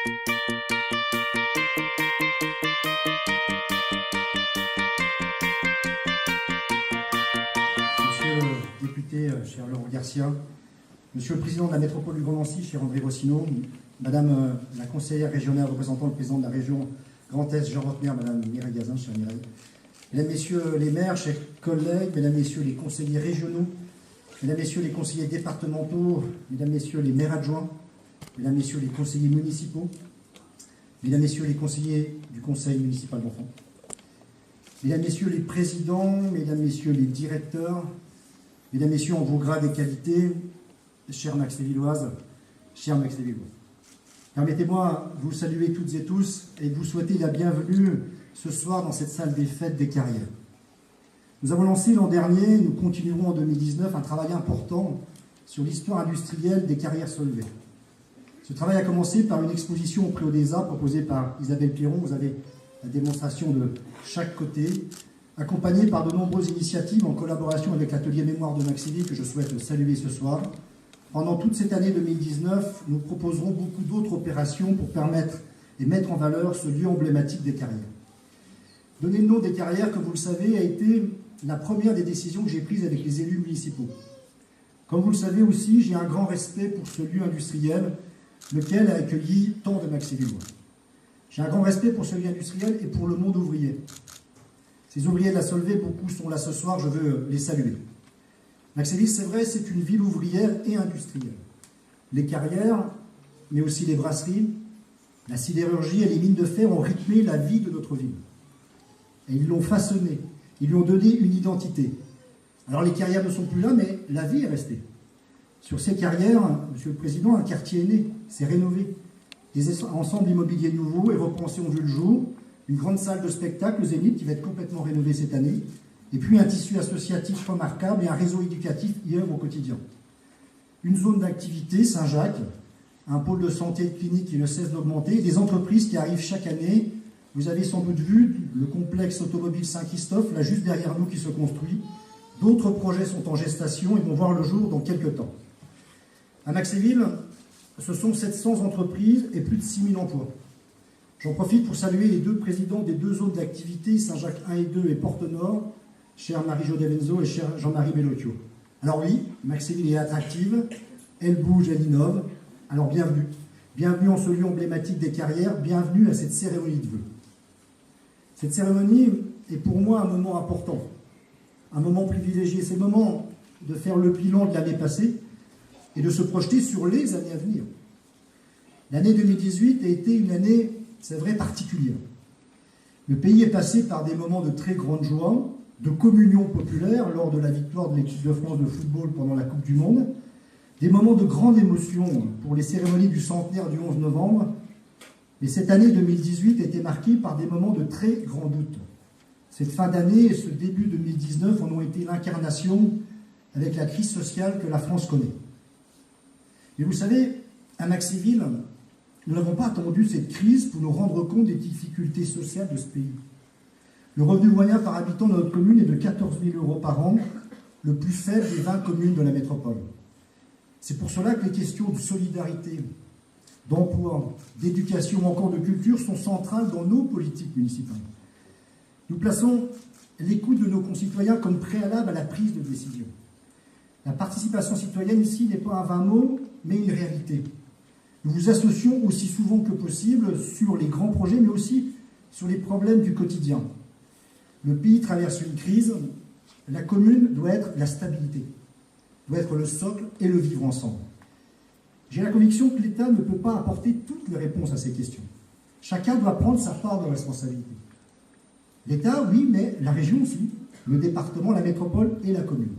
Monsieur le député, cher Laurent Garcia, Monsieur le Président de la métropole du Grand Nancy, cher André Rossineau, Madame la conseillère régionale représentant le Président de la région Grand Est, Jean Rotner, Madame Mireille Gazin, chère Mireille, Mesdames, Messieurs les maires, chers collègues, Mesdames, Messieurs les conseillers régionaux, Mesdames, Messieurs les conseillers départementaux, Mesdames, Messieurs les maires adjoints, Mesdames, Messieurs les conseillers municipaux, Mesdames, Messieurs les conseillers du Conseil municipal d'enfants, Mesdames, Messieurs les présidents, Mesdames, Messieurs les directeurs, Mesdames, Messieurs en vos grades et qualités, chers Max-les-Villoises, chers Max-les-Villois. Permettez-moi de vous saluer toutes et tous et de vous souhaiter la bienvenue ce soir dans cette salle des fêtes des carrières. Nous avons lancé l'an dernier, nous continuerons en 2019, un travail important sur l'histoire industrielle des carrières soulevées. Ce travail a commencé par une exposition au Préau-des-Arts proposée par Isabelle Piron. Vous avez la démonstration de chaque côté, accompagnée par de nombreuses initiatives en collaboration avec l'atelier Mémoire de Maxéville que je souhaite saluer ce soir. Pendant toute cette année 2019, nous proposerons beaucoup d'autres opérations pour permettre et mettre en valeur ce lieu emblématique des carrières. Donner le nom des carrières, comme vous le savez, a été la première des décisions que j'ai prises avec les élus municipaux. Comme vous le savez aussi, j'ai un grand respect pour ce lieu industriel, lequel a accueilli tant de Max-les-Villois. J'ai un grand respect pour ce lieu industriel et pour le monde ouvrier. Ces ouvriers de la Solvay, beaucoup sont là ce soir, je veux les saluer. Maxéville, c'est vrai, c'est une ville ouvrière et industrielle. Les carrières, mais aussi les brasseries, la sidérurgie et les mines de fer ont rythmé la vie de notre ville. Et ils l'ont façonnée, ils lui ont donné une identité. Alors les carrières ne sont plus là, mais la vie est restée. Sur ces carrières, Monsieur le Président, un quartier est né, c'est rénové. Des ensembles immobiliers nouveaux et repensés ont vu le jour, une grande salle de spectacle, le Zénith, qui va être complètement rénovée cette année, et puis un tissu associatif remarquable et un réseau éducatif y œuvre au quotidien. Une zone d'activité, Saint-Jacques, un pôle de santé et de clinique qui ne cesse d'augmenter, des entreprises qui arrivent chaque année. Vous avez sans doute vu le complexe automobile Saint-Christophe, là juste derrière nous, qui se construit. D'autres projets sont en gestation et vont voir le jour dans quelques temps. À Maxéville, ce sont 700 entreprises et plus de 6000 emplois. J'en profite pour saluer les deux présidents des deux zones d'activité, Saint-Jacques 1 et 2 et Porte-Nord, cher Marie-Jo Devenzo et cher Jean-Marie Bellocchio. Alors oui, Maxéville est attractive, elle bouge, elle innove. Alors bienvenue. Bienvenue en ce lieu emblématique des carrières, bienvenue à cette cérémonie de vœux. Cette cérémonie est pour moi un moment important, un moment privilégié. C'est le moment de faire le bilan de l'année passée et de se projeter sur les années à venir. L'année 2018 a été une année, c'est vrai, particulière. Le pays est passé par des moments de très grande joie, de communion populaire lors de la victoire de l'équipe de France de football pendant la Coupe du Monde, des moments de grande émotion pour les cérémonies du centenaire du 11 novembre. Mais cette année 2018 a été marquée par des moments de très grand doute. Cette fin d'année et ce début 2019 en ont été l'incarnation avec la crise sociale que la France connaît. Et vous savez, à Maxéville, nous n'avons pas attendu cette crise pour nous rendre compte des difficultés sociales de ce pays. Le revenu moyen par habitant de notre commune est de 14 000 € par an, le plus faible des 20 communes de la métropole. C'est pour cela que les questions de solidarité, d'emploi, d'éducation ou encore de culture sont centrales dans nos politiques municipales. Nous plaçons l'écoute de nos concitoyens comme préalable à la prise de décision. La participation citoyenne ici n'est pas un vain mot, mais une réalité. Nous vous associons aussi souvent que possible sur les grands projets, mais aussi sur les problèmes du quotidien. Le pays traverse une crise, la commune doit être la stabilité, doit être le socle et le vivre ensemble. J'ai la conviction que l'État ne peut pas apporter toutes les réponses à ces questions. Chacun doit prendre sa part de responsabilité. L'État, oui, mais la région aussi, le département, la métropole et la commune.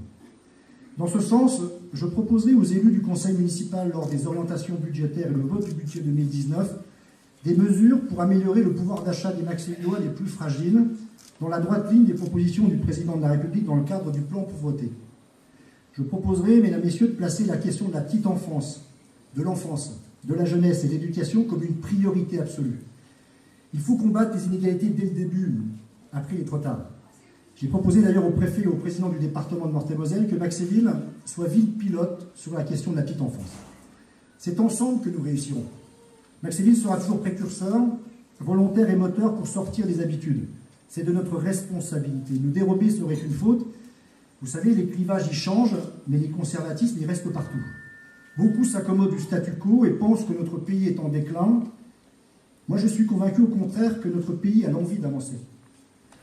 Dans ce sens, je proposerai aux élus du conseil municipal lors des orientations budgétaires et le vote du budget 2019 des mesures pour améliorer le pouvoir d'achat des Maxévillois les plus fragiles dans la droite ligne des propositions du président de la République dans le cadre du plan pauvreté. Je proposerai, mesdames, messieurs, de placer la question de la petite enfance, de l'enfance, de la jeunesse et de l'éducation comme une priorité absolue. Il faut combattre les inégalités dès le début, après il est trop tard. J'ai proposé d'ailleurs au préfet et au président du département de Meurthe-et-Moselle que Maxéville soit ville pilote sur la question de la petite enfance. C'est ensemble que nous réussirons. Maxéville sera toujours précurseur, volontaire et moteur pour sortir des habitudes. C'est de notre responsabilité. Nous dérober serait une faute. Vous savez, les clivages y changent, mais les conservatismes y restent partout. Beaucoup s'accommodent du statu quo et pensent que notre pays est en déclin. Moi, je suis convaincu au contraire que notre pays a l'envie d'avancer.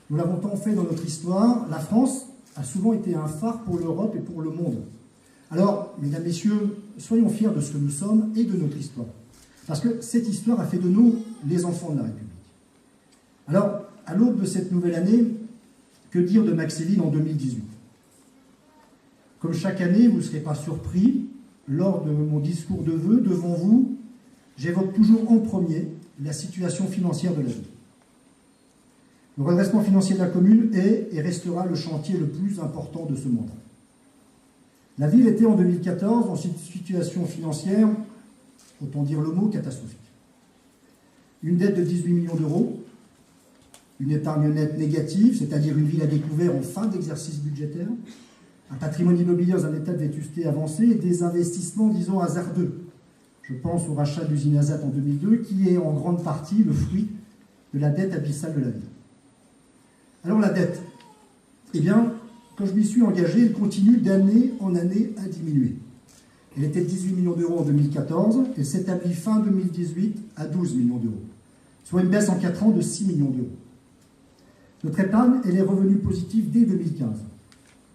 Nous l'avons tant fait dans notre histoire. La France a souvent été un phare pour l'Europe et pour le monde. Alors, mesdames, messieurs, soyons fiers de ce que nous sommes et de notre histoire. Parce que cette histoire a fait de nous les enfants de la République. Alors, à l'aube de cette nouvelle année, que dire de Maxéville en 2018 ? Comme chaque année, vous ne serez pas surpris, lors de mon discours de vœux devant vous, j'évoque toujours en premier la situation financière de la ville. Le redressement financier de la commune est et restera le chantier le plus important de ce mandat. La ville était en 2014 dans une situation financière, autant dire le mot, catastrophique. Une dette de 18 millions d'euros, une épargne nette négative, c'est-à-dire une ville à découvert en fin d'exercice budgétaire, un patrimoine immobilier dans un état de vétusté avancé et des investissements, disons, hasardeux. Je pense au rachat de l'usine Azat en 2002, qui est en grande partie le fruit de la dette abyssale de la ville. Alors la dette, eh bien, quand je m'y suis engagé, elle continue d'année en année à diminuer. Elle était de 18 millions d'euros en 2014, elle s'établit fin 2018 à 12 millions d'euros, soit une baisse en 4 ans de 6 millions d'euros. Notre épargne, elle est revenue positive dès 2015,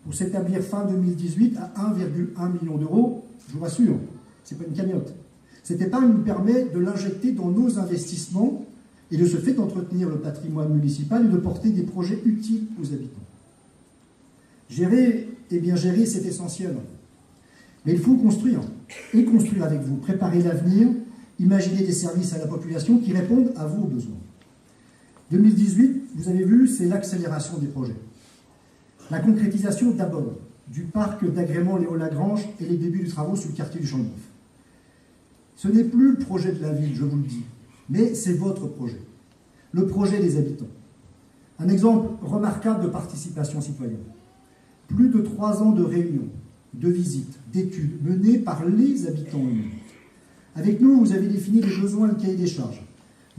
pour s'établir fin 2018 à 1,1 million d'euros. Je vous rassure, ce n'est pas une cagnotte. Cette épargne nous permet de l'injecter dans nos investissements et de ce fait d'entretenir le patrimoine municipal et de porter des projets utiles aux habitants. Gérer, eh bien gérer, c'est essentiel. Mais il faut construire, et construire avec vous, préparer l'avenir, imaginer des services à la population qui répondent à vos besoins. 2018, vous avez vu, c'est l'accélération des projets. La concrétisation d'abord du parc d'agrément Léo Lagrange et les débuts des travaux sur le quartier du Champ-Neuf. Ce n'est plus le projet de la ville, je vous le dis, mais c'est votre projet, le projet des habitants. Un exemple remarquable de participation citoyenne. Plus de 3 ans de réunions, de visites, d'études menées par les habitants eux-mêmes. Avec nous, vous avez défini les besoins et le cahier des charges.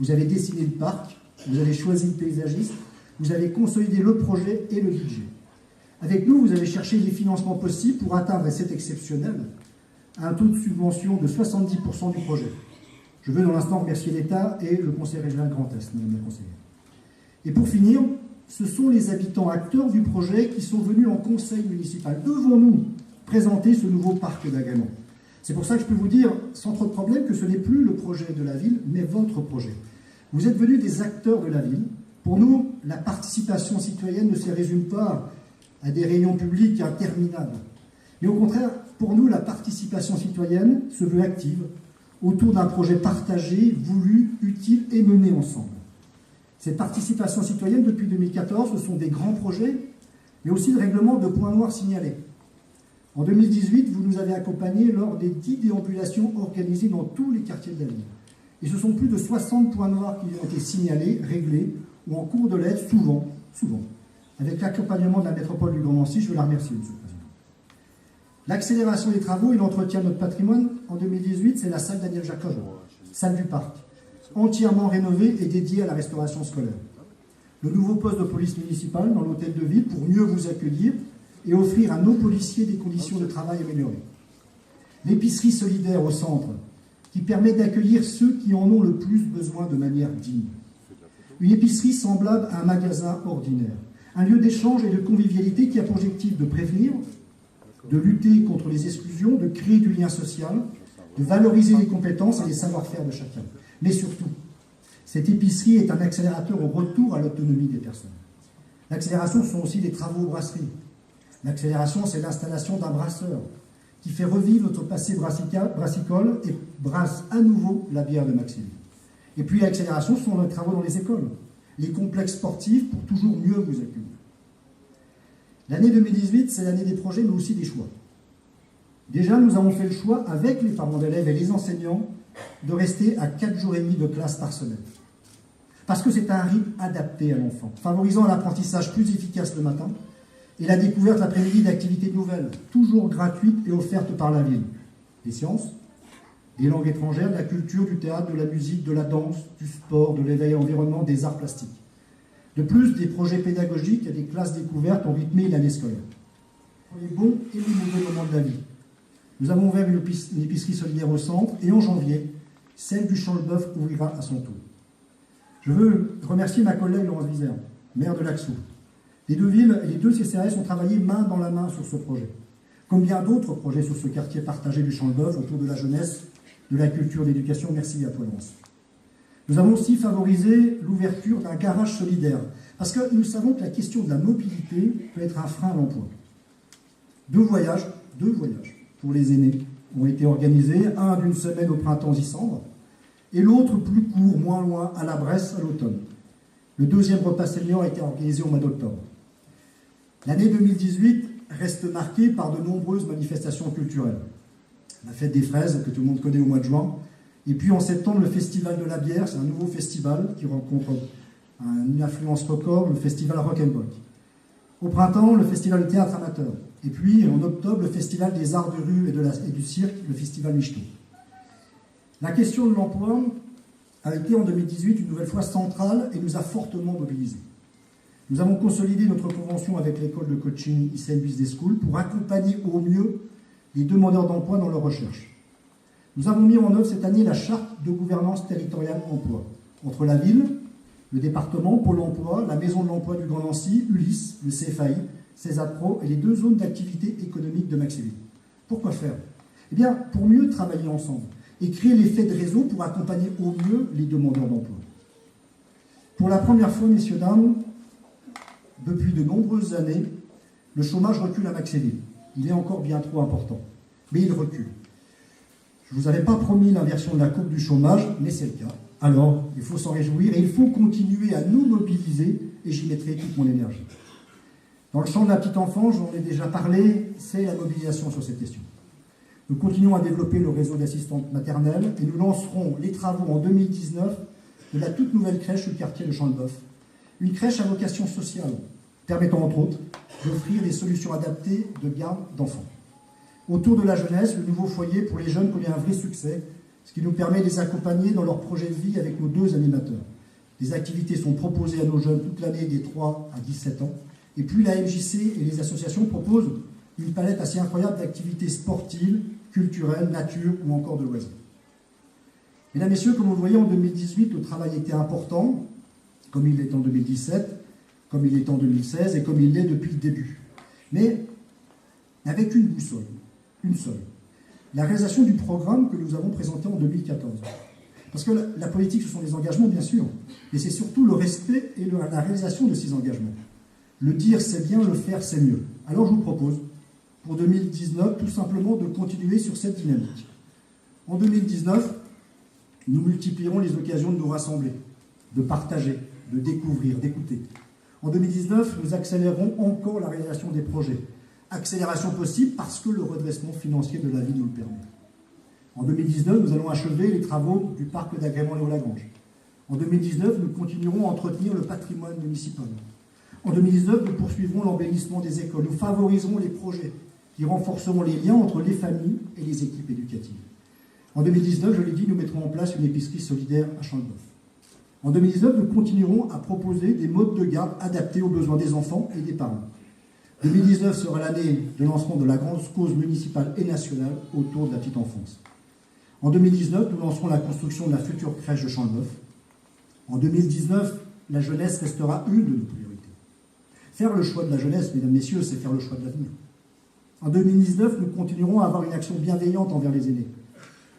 Vous avez dessiné le parc, vous avez choisi le paysagiste, vous avez consolidé le projet et le budget. Avec nous, vous avez cherché les financements possibles pour atteindre, et c'est exceptionnel, un taux de subvention de 70% du projet. Je veux dans l'instant remercier l'État et le Conseil régional Grand Est, madame la conseillère. Et pour finir, ce sont les habitants acteurs du projet qui sont venus en conseil municipal devant nous présenter ce nouveau parc d'agrément. C'est pour ça que je peux vous dire, sans trop de problème, que ce n'est plus le projet de la ville, mais votre projet. Vous êtes venus des acteurs de la ville. Pour nous, la participation citoyenne ne se résume pas à des réunions publiques interminables. Mais au contraire, pour nous, la participation citoyenne se veut active autour d'un projet partagé, voulu, utile et mené ensemble. Cette participation citoyenne, depuis 2014, ce sont des grands projets, mais aussi le règlement de points noirs signalés. En 2018, vous nous avez accompagnés lors des 10 déambulations organisées dans tous les quartiers de la ville. Et ce sont plus de 60 points noirs qui ont été signalés, réglés, ou en cours de l'être, souvent, avec l'accompagnement de la métropole du Grand Nancy. Je veux la remercier, Monsieur le Président. L'accélération des travaux et l'entretien de notre patrimoine, en 2018, c'est la salle Daniel Jacob, salle du parc, entièrement rénovée et dédiée à la restauration scolaire. Le nouveau poste de police municipale dans l'hôtel de ville pour mieux vous accueillir et offrir à nos policiers des conditions de travail améliorées. L'épicerie solidaire au centre, qui permet d'accueillir ceux qui en ont le plus besoin de manière digne. Une épicerie semblable à un magasin ordinaire. Un lieu d'échange et de convivialité qui a pour objectif de prévenir, de lutter contre les exclusions, de créer du lien social, de valoriser les compétences et les savoir-faire de chacun. Mais surtout, cette épicerie est un accélérateur au retour à l'autonomie des personnes. L'accélération, ce sont aussi des travaux aux brasseries. L'accélération, c'est l'installation d'un brasseur qui fait revivre notre passé brassicole et brasse à nouveau la bière de Maxéville. Et puis l'accélération, ce sont les travaux dans les écoles, les complexes sportifs pour toujours mieux vous accueillir. L'année 2018, c'est l'année des projets, mais aussi des choix. Déjà, nous avons fait le choix, avec les parents d'élèves et les enseignants, de rester à 4 jours et demi de classe par semaine. Parce que c'est un rythme adapté à l'enfant, favorisant l'apprentissage plus efficace le matin et la découverte l'après-midi d'activités nouvelles, toujours gratuites et offertes par la ville. Les sciences, des langues étrangères, de la culture, du théâtre, de la musique, de la danse, du sport, de l'éveil à l'environnement, des arts plastiques. De plus, des projets pédagogiques et des classes découvertes ont rythmé l'année scolaire. Pour les bons et les mauvais moments de la vie. Nous avons ouvert une épicerie solidaire au centre et en janvier, celle du Champ-le-Bœuf ouvrira à son tour. Je veux remercier ma collègue Laurence Vizère, maire de Laxou. Les deux villes et les deux CCAS ont travaillé main dans la main sur ce projet. Comme bien d'autres projets sur ce quartier partagé du Champ-le-Bœuf autour de la jeunesse, de la culture, de l'éducation. Merci à toi, Laurence. Nous avons aussi favorisé l'ouverture d'un garage solidaire, parce que nous savons que la question de la mobilité peut être un frein à l'emploi. Deux voyages pour les aînés ont été organisés, un d'une semaine au printemps Issambre, et l'autre plus court, moins loin, à la Bresse à l'automne. Le deuxième repas senior a été organisé au mois d'octobre. L'année 2018 reste marquée par de nombreuses manifestations culturelles. La fête des fraises, que tout le monde connaît au mois de juin, et puis en septembre, le Festival de la bière, c'est un nouveau festival qui rencontre une influence record, le Festival Rock and Rock. Au printemps, le Festival de théâtre amateur. Et puis en octobre, le Festival des arts de rue et du cirque, le Festival Michto. La question de l'emploi a été en 2018 une nouvelle fois centrale et nous a fortement mobilisés. Nous avons consolidé notre convention avec l'école de coaching ICN Business School pour accompagner au mieux les demandeurs d'emploi dans leur recherche. Nous avons mis en œuvre cette année la charte de gouvernance territoriale emploi entre la ville, le département, Pôle emploi, la maison de l'emploi du Grand Nancy, Ulysse, le CFAI, CESAPRO et les deux zones d'activité économique de Maxéville. Pourquoi faire? Eh bien, pour mieux travailler ensemble et créer l'effet de réseau pour accompagner au mieux les demandeurs d'emploi. Pour la première fois, messieurs, dames, depuis de nombreuses années, le chômage recule à Maxéville. Il est encore bien trop important, mais il recule. Je ne vous avais pas promis l'inversion de la courbe du chômage, mais c'est le cas. Alors, il faut s'en réjouir et il faut continuer à nous mobiliser et j'y mettrai toute mon énergie. Dans le champ de la petite enfance, j'en ai déjà parlé, c'est la mobilisation sur cette question. Nous continuons à développer le réseau d'assistantes maternelles et nous lancerons les travaux en 2019 de la toute nouvelle crèche du quartier de Champ-le-Bœuf. Une crèche à vocation sociale, permettant entre autres d'offrir des solutions adaptées de garde d'enfants. Autour de la jeunesse, le nouveau foyer pour les jeunes connaît un vrai succès, ce qui nous permet de les accompagner dans leur projet de vie avec nos deux animateurs. Des activités sont proposées à nos jeunes toute l'année des 3 à 17 ans. Et puis la MJC et les associations proposent une palette assez incroyable d'activités sportives, culturelles, nature ou encore de loisirs. Mesdames, Messieurs, comme vous le voyez, en 2018, le travail était important, comme il l'est en 2017, comme il est en 2016 et comme il l'est depuis le début. Mais avec une boussole, une seule. La réalisation du programme que nous avons présenté en 2014. Parce que la politique, ce sont des engagements, bien sûr, mais c'est surtout le respect et la réalisation de ces engagements. Le dire, c'est bien, le faire, c'est mieux. Alors je vous propose, pour 2019, tout simplement de continuer sur cette dynamique. En 2019, nous multiplierons les occasions de nous rassembler, de partager, de découvrir, d'écouter. En 2019, nous accélérerons encore la réalisation des projets. Accélération possible parce que le redressement financier de la ville nous le permet. En 2019, nous allons achever les travaux du parc d'agrément Léo-Lagrange. En 2019, nous continuerons à entretenir le patrimoine municipal. En 2019, nous poursuivrons l'embellissement des écoles. Nous favoriserons les projets qui renforceront les liens entre les familles et les équipes éducatives. En 2019, je l'ai dit, nous mettrons en place une épicerie solidaire à Champ-le-Bœuf. En 2019, nous continuerons à proposer des modes de garde adaptés aux besoins des enfants et des parents. 2019 sera l'année de lancement de la grande cause municipale et nationale autour de la petite enfance. En 2019, nous lancerons la construction de la future crèche de Champ-le-Bœuf. En 2019, la jeunesse restera une de nos priorités. Faire le choix de la jeunesse, mesdames, messieurs, c'est faire le choix de l'avenir. En 2019, nous continuerons à avoir une action bienveillante envers les aînés.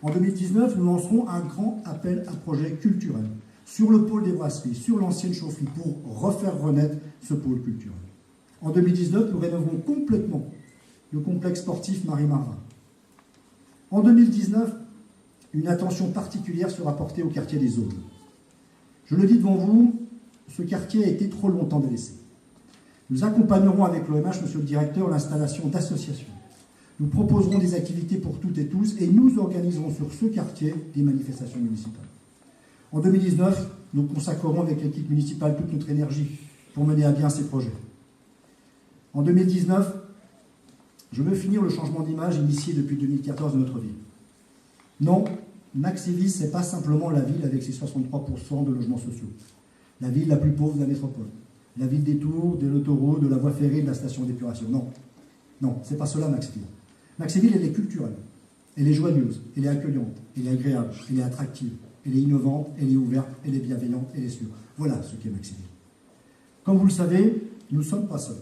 En 2019, nous lancerons un grand appel à projets culturels sur le pôle des brasseries, sur l'ancienne chaufferie, pour refaire renaître ce pôle culturel. En 2019, nous rénoverons complètement le complexe sportif Marie-Marvin. En 2019, une attention particulière sera portée au quartier des Audes. Je le dis devant vous, ce quartier a été trop longtemps délaissé. Nous accompagnerons avec l'OMH, monsieur le directeur, l'installation d'associations. Nous proposerons des activités pour toutes et tous et nous organiserons sur ce quartier des manifestations municipales. En 2019, nous consacrerons avec l'équipe municipale toute notre énergie pour mener à bien ces projets. En 2019, je veux finir le changement d'image initié depuis 2014 de notre ville. Non, Maxéville, ce n'est pas simplement la ville avec ses 63% de logements sociaux. La ville la plus pauvre de la métropole. La ville des tours, de l'autoroute, de la voie ferrée, de la station d'épuration. Non. Non, c'est pas cela, Maxéville. Maxéville, elle est culturelle. Elle est joyeuse, elle est accueillante, elle est agréable, elle est attractive, elle est innovante, elle est ouverte, elle est bienveillante, elle est sûre. Voilà ce qu'est Maxéville. Comme vous le savez, nous ne sommes pas seuls.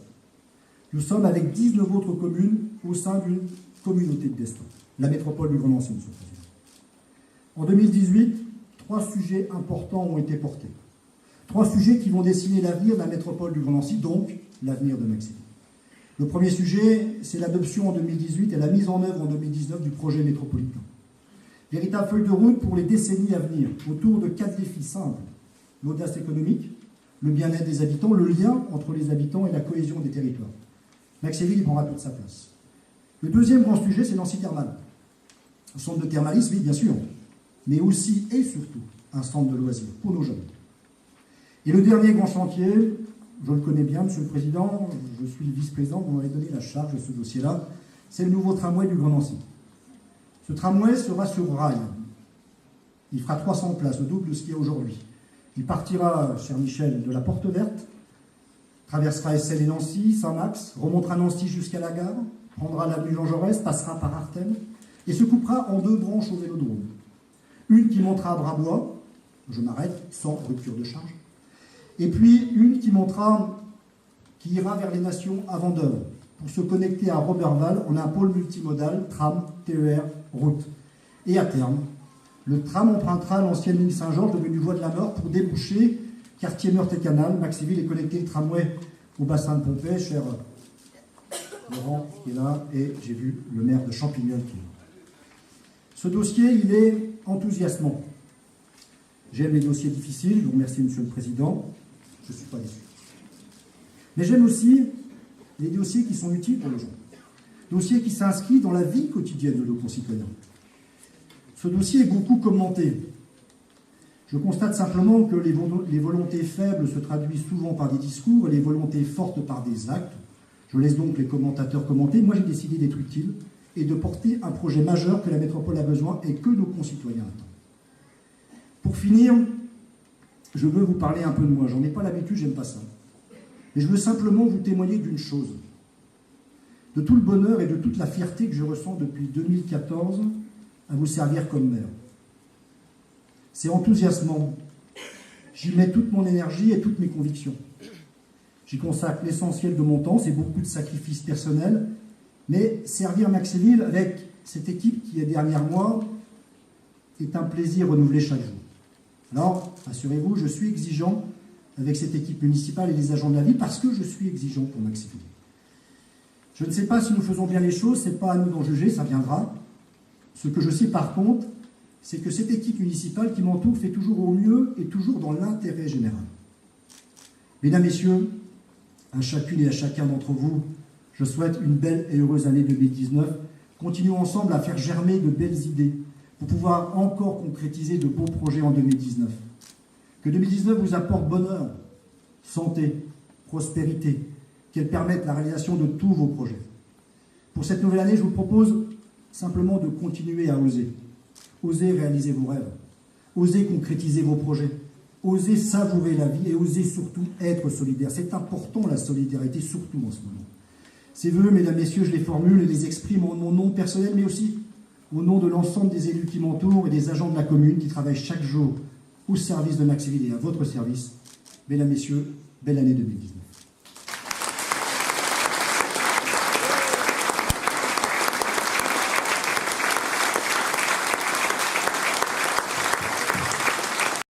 Nous sommes avec 19 autres communes au sein d'une communauté de destin, la métropole du Grand Nancy, Monsieur le Président. En 2018, 3 sujets importants ont été portés. 3 sujets qui vont dessiner l'avenir de la métropole du Grand Nancy, donc l'avenir de Maxéville. Le premier sujet, c'est l'adoption en 2018 et la mise en œuvre en 2019 du projet métropolitain. Véritable feuille de route pour les décennies à venir, autour de 4 défis simples. L'audace économique, le bien-être des habitants, le lien entre les habitants et la cohésion des territoires. Maxéville y prendra toute sa place. Le deuxième grand sujet, c'est Nancy Thermal. Un centre de thermalisme, oui, bien sûr, mais aussi et surtout un centre de loisirs pour nos jeunes. Et le dernier grand chantier, je le connais bien, Monsieur le Président, je suis le vice-président, vous m'avez donné la charge de ce dossier-là, c'est le nouveau tramway du Grand Nancy. Ce tramway sera sur rail. Il fera 300 places, le double de ce qu'il y a aujourd'hui. Il partira, cher Michel, de la Porte Verte, traversera Essel et Nancy, Saint-Max, remontera Nancy jusqu'à la gare, prendra l'avenue Jean Jaurès, passera par Artème, et se coupera en 2 branches au Vélodrome. Une qui montera à Brabois, je m'arrête, sans rupture de charge, et puis une qui ira vers les Nations à Vendôme, pour se connecter à Roberval en un pôle multimodal, tram, TER, route. Et à terme, le tram empruntera l'ancienne ligne Saint-Georges, devenue voie de la Mort, pour déboucher quartier Meurthe et Canal. Maxéville est connecté le tramway au bassin de Pompée, cher Laurent qui est là, et j'ai vu le maire de Champignol qui est là. Ce dossier, il est enthousiasmant. J'aime les dossiers difficiles, je vous remercie Monsieur le Président, je ne suis pas déçu. Mais j'aime aussi les dossiers qui sont utiles pour les gens, dossiers qui s'inscrivent dans la vie quotidienne de nos concitoyens. Ce dossier est beaucoup commenté. Je constate simplement que les volontés faibles se traduisent souvent par des discours et les volontés fortes par des actes. Je laisse donc les commentateurs commenter. Moi, j'ai décidé d'être utile et de porter un projet majeur que la métropole a besoin et que nos concitoyens attendent. Pour finir, je veux vous parler un peu de moi. J'en ai pas l'habitude, j'aime pas ça. Mais je veux simplement vous témoigner d'une chose. De tout le bonheur et de toute la fierté que je ressens depuis 2014 à vous servir comme maire. C'est enthousiasmant. J'y mets toute mon énergie et toutes mes convictions. J'y consacre l'essentiel de mon temps, c'est beaucoup de sacrifices personnels, mais servir Maxéville avec cette équipe qui est derrière moi est un plaisir renouvelé chaque jour. Alors, assurez-vous, je suis exigeant avec cette équipe municipale et les agents de la ville parce que je suis exigeant pour Maxéville. Je ne sais pas si nous faisons bien les choses, ce n'est pas à nous d'en juger, ça viendra. Ce que je sais par contre, c'est que cette équipe municipale qui m'entoure fait toujours au mieux et toujours dans l'intérêt général. Mesdames, Messieurs, à chacune et à chacun d'entre vous, je souhaite une belle et heureuse année 2019. Continuons ensemble à faire germer de belles idées pour pouvoir encore concrétiser de beaux projets en 2019. Que 2019 vous apporte bonheur, santé, prospérité, qu'elle permette la réalisation de tous vos projets. Pour cette nouvelle année, je vous propose simplement de continuer à oser. Osez réaliser vos rêves, osez concrétiser vos projets, osez savourer la vie et osez surtout être solidaire. C'est important la solidarité, surtout en ce moment. Ces vœux, mesdames, messieurs, je les formule et les exprime en mon nom personnel, mais aussi au nom de l'ensemble des élus qui m'entourent et des agents de la commune qui travaillent chaque jour au service de Maxéville et à votre service. Mesdames, messieurs, belle année 2019.